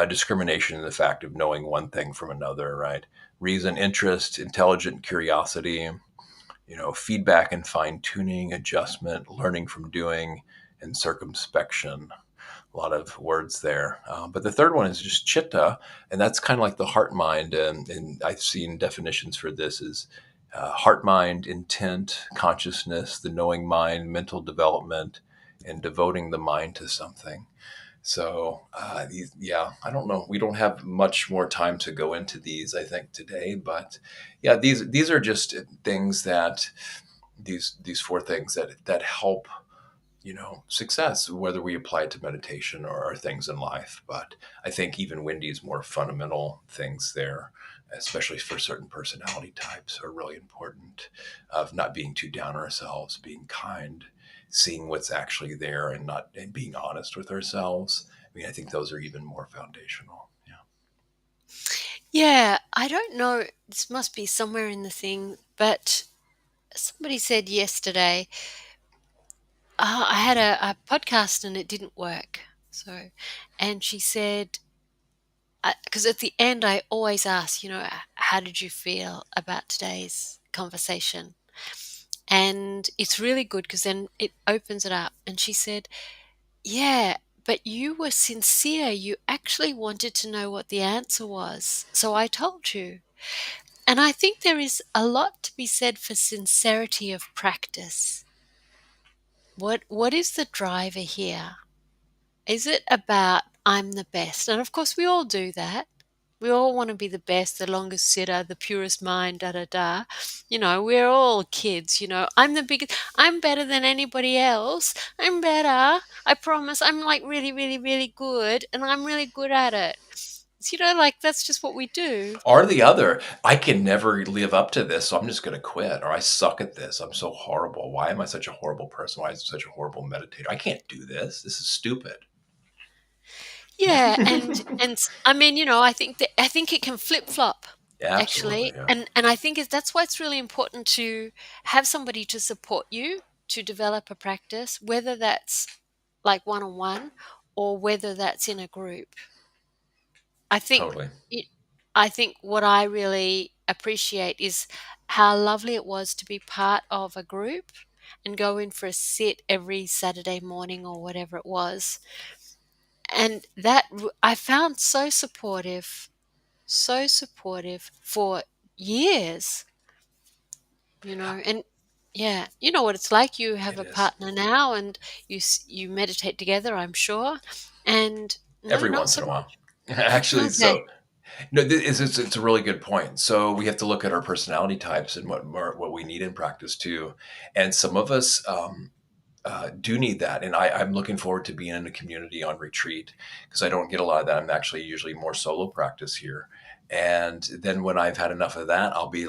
discrimination in the fact of knowing one thing from another, right? Reason, interest, intelligent curiosity, feedback and fine tuning, adjustment, learning from doing, and circumspection. A lot of words there. But the third one is just chitta, and that's kind of like the heart mind. And I've seen definitions for this as heart mind, intent, consciousness, the knowing mind, mental development, and devoting the mind to something. So, yeah, I don't know. We don't have much more time to go into these, I think, today. But yeah, these are just things that these four things that help, success, whether we apply it to meditation or things in life. But I think even Wendy's more fundamental things there, especially for certain personality types, are really important, of not being too down on ourselves, being kind, seeing what's actually there, and being honest with ourselves. I mean, I think those are even more foundational. Yeah. Yeah, I don't know. This must be somewhere in the thing, but somebody said yesterday, I had a podcast and it didn't work. So, and she said, because at the end I always ask, how did you feel about today's conversation? And it's really good because then it opens it up. And she said, yeah, but you were sincere. You actually wanted to know what the answer was. So I told you. And I think there is a lot to be said for sincerity of practice. What is the driver here? Is it about I'm the best? And of course we all do that. We all want to be the best, the longest sitter, the purest mind, da da da. We're all kids, I'm the biggest, I'm better than anybody else. I'm better. I promise I'm like really, really, really good and I'm really good at it. Like that's just what we do. Or the other, I can never live up to this, so I'm just going to quit. Or I suck at this. I'm so horrible. Why am I such a horrible person? Why am I such a horrible meditator? I can't do this. This is stupid. Yeah, I mean, I think it can flip flop Absolutely, actually, yeah. and I think that's why it's really important to have somebody to support you to develop a practice, whether that's like one on one or whether that's in a group. I think Totally. it, I think what I really appreciate is how lovely it was to be part of a group and go in for a sit every Saturday morning or whatever it was, And I found so supportive for years, and yeah, you know what it's like. You have It a is. partner now, and you meditate together, I'm sure. And no, Every not once so in a while. much. Actually, Okay. so no, it's a really good point. So we have to look at our personality types and what we need in practice too. And some of us do need that. And I'm looking forward to being in a community on retreat because I don't get a lot of that. I'm actually usually more solo practice here. And then when I've had enough of that, I'll be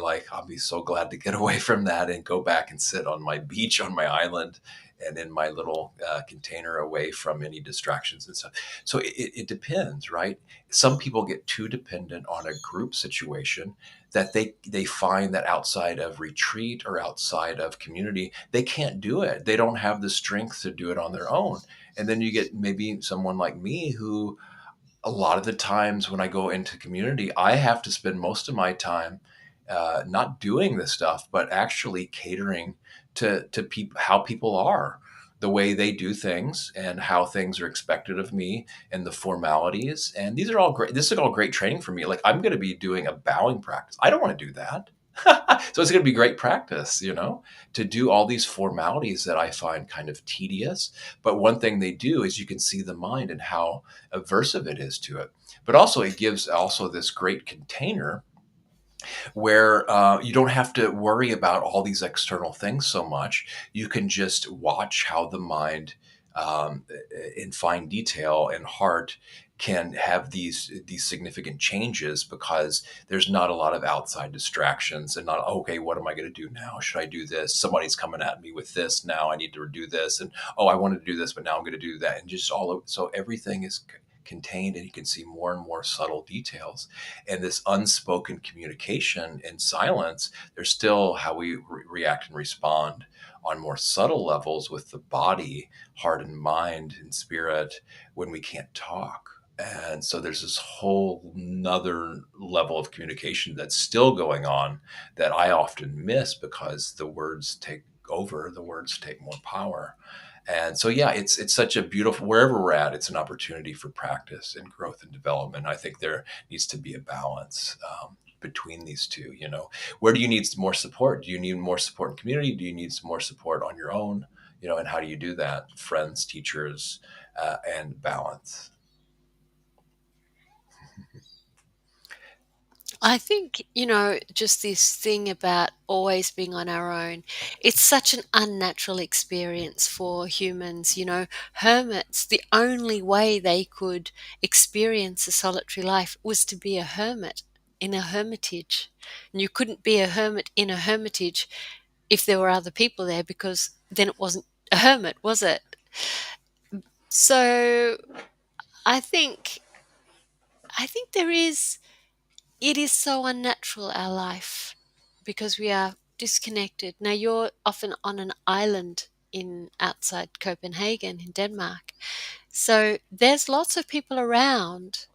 so glad to get away from that and go back and sit on my beach, on my island, and in my little container away from any distractions and stuff. So it depends, right? Some people get too dependent on a group situation that they find that outside of retreat or outside of community they can't do it. They don't have the strength to do it on their own. And then you get maybe someone like me who a lot of the times when I go into community, I have to spend most of my time not doing this stuff, but actually catering to people, how people are, the way they do things, and how things are expected of me, and the formalities. And these are all great. This is all great training for me. Like I'm going to be doing a bowing practice. I don't want to do that. So it's going to be great practice, to do all these formalities that I find kind of tedious. But one thing they do is you can see the mind and how aversive it is to it. But also, it gives also this great container where you don't have to worry about all these external things so much. You can just watch how the mind, in fine detail and heart, can have these significant changes because there's not a lot of outside distractions and not okay, what am I going to do now? Should I do this? Somebody's coming at me with this now. I need to do this, and oh, I wanted to do this, but now I'm going to do that, and just so everything is contained, and you can see more and more subtle details and this unspoken communication in silence. There's still how we react and respond on more subtle levels with the body, heart and mind and spirit when we can't talk. And so there's this whole nother level of communication that's still going on that I often miss because the words take over, the words take more power. And so, yeah, it's such a beautiful, wherever we're at, it's an opportunity for practice and growth and development. I think there needs to be a balance between these two. Where do you need more support? Do you need more support in community? Do you need some more support on your own? And how do you do that? Friends, teachers, and balance. I think, just this thing about always being on our own, it's such an unnatural experience for humans. Hermits, the only way they could experience a solitary life was to be a hermit in a hermitage. And you couldn't be a hermit in a hermitage if there were other people there, because then it wasn't a hermit, was it? So I think I think it is so unnatural, our life, because we are disconnected. Now, you're often on an island in outside Copenhagen in Denmark. So there's lots of people around,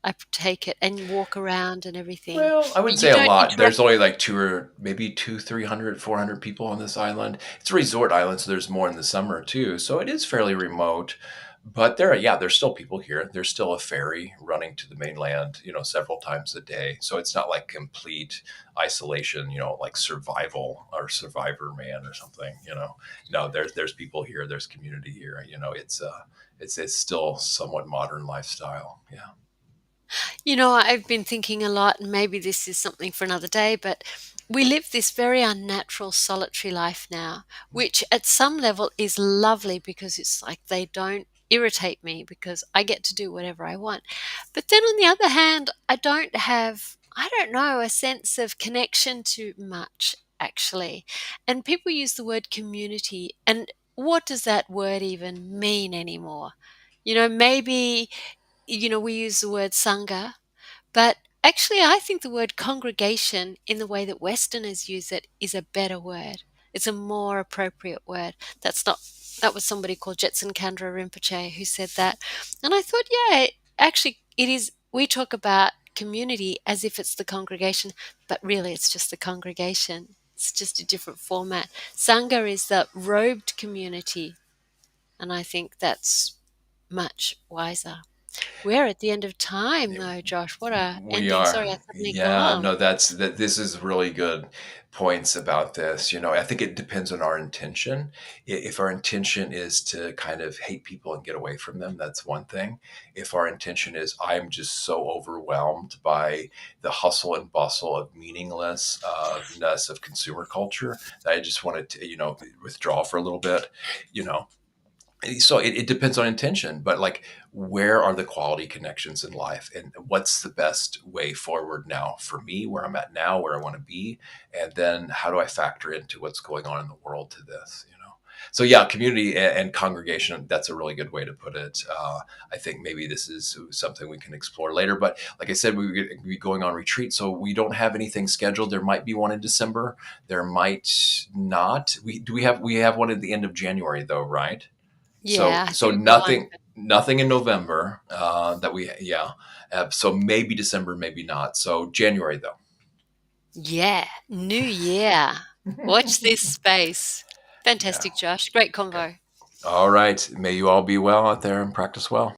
I take it, and you walk around and everything. Well, I But wouldn't you say a don't lot. interact. There's only like two or maybe two, 300, 400 people on this island. It's a resort island, so there's more in the summer too. So it is fairly remote. But there's still people here. There's still a ferry running to the mainland, several times a day. So it's not like complete isolation, like survival or survivor man or something. No, there's people here. There's community here. It's still somewhat modern lifestyle. Yeah. I've been thinking a lot, and maybe this is something for another day, but we live this very unnatural solitary life now, which at some level is lovely because it's like they don't irritate me because I get to do whatever I want. But then on the other hand, I don't know, a sense of connection to much, actually. And people use the word community, and what does that word even mean anymore? Maybe we use the word sangha, but actually, I think the word congregation, in the way that Westerners use it, is a better word. It's a more appropriate word. That was somebody called Jetson Kandra Rinpoche who said that. And I thought, yeah, actually, it is. We talk about community as if it's the congregation, but really it's just the congregation. It's just a different format. Sangha is the robed community. And I think that's much wiser. We're at the end of time, though, Josh. What a We ending. are. Sorry, I suddenly Yeah, gone. no, this is really good points about this. I think it depends on our intention. If our intention is to kind of hate people and get away from them, that's one thing. If our intention is I'm just so overwhelmed by the hustle and bustle of meaninglessness of consumer culture that I just want to, withdraw for a little bit, you know, so it depends on intention, but like, where are the quality connections in life, and what's the best way forward now for me, where I'm at now, where I want to be, and then how do I factor into what's going on in the world to this. So yeah, community and congregation, that's a really good way to put it. I think maybe this is something we can explore later, but like I said, we would be going on retreat, so we don't have anything scheduled. There might be one in December, there might not. We have one at the end of January though, right? So Yeah, I so think we've got one. nothing in November, that we yeah. So maybe December, maybe not. So January though. Yeah, New Year. Watch this space. Yeah. Fantastic, Josh. Great Okay. convo. All right. May you all be well out there and practice well.